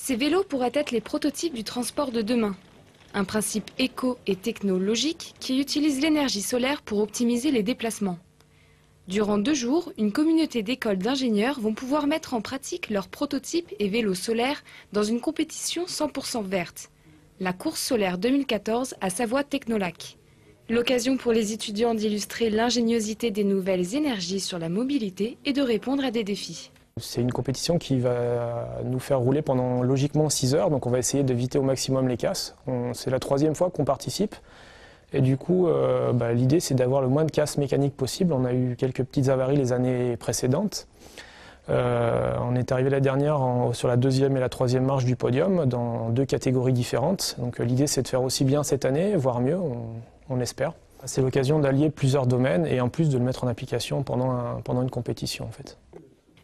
Ces vélos pourraient être les prototypes du transport de demain. Un principe éco et technologique qui utilise l'énergie solaire pour optimiser les déplacements. Durant 2 jours, une communauté d'écoles d'ingénieurs vont pouvoir mettre en pratique leurs prototypes et vélos solaires dans une compétition 100% verte. La course solaire 2014 à Savoie Technolac. L'occasion pour les étudiants d'illustrer l'ingéniosité des nouvelles énergies sur la mobilité et de répondre à des défis. C'est une compétition qui va nous faire rouler pendant logiquement 6 heures, donc on va essayer d'éviter au maximum les casses. C'est la 3e fois qu'on participe et du coup l'idée c'est d'avoir le moins de casses mécaniques possible. On a eu quelques petites avaries les années précédentes. On est arrivé la dernière sur la 2e et la 3e marche du podium dans 2 catégories différentes. Donc l'idée c'est de faire aussi bien cette année, voire mieux, on espère. C'est l'occasion d'allier plusieurs domaines et en plus de le mettre en application pendant une compétition en fait.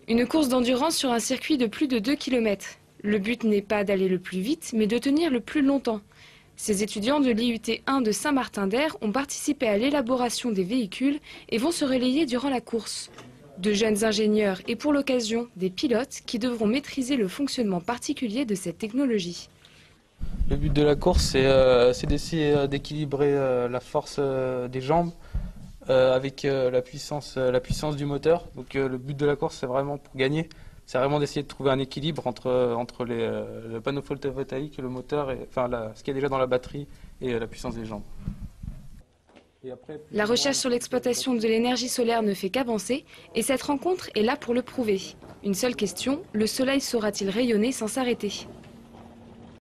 Une course d'endurance sur un circuit de plus de 2 km. Le but n'est pas d'aller le plus vite, mais de tenir le plus longtemps. Ces étudiants de l'IUT 1 de Saint-Martin-d'Air ont participé à l'élaboration des véhicules et vont se relayer durant la course. De jeunes ingénieurs et pour l'occasion des pilotes qui devront maîtriser le fonctionnement particulier de cette technologie. Le but de la course, c'est d'essayer d'équilibrer la force des jambes avec la puissance du moteur. Donc le but de la course, c'est vraiment pour gagner. C'est vraiment d'essayer de trouver un équilibre entre le panneau photovoltaïque, le moteur, ce qu'il y a déjà dans la batterie et la puissance des jambes. La recherche sur l'exploitation de l'énergie solaire ne fait qu'avancer et cette rencontre est là pour le prouver. Une seule question, le soleil saura-t-il rayonner sans s'arrêter ?